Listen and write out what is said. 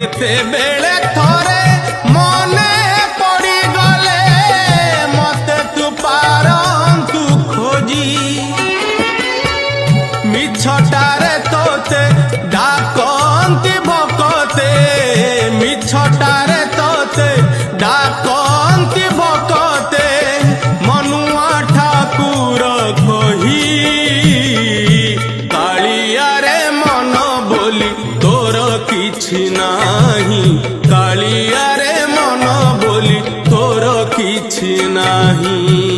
बेले थोरे मने पड़ी गले मते तू पारंतु खोजी मिछटारे तोते डाकंती भकते मिछटारे तोते डाकंती भकते मनुआ ठाकुर कही कालिया रे मन बोली तोर किछि नाही कालिया रे मन बोली तोर किछि नाही।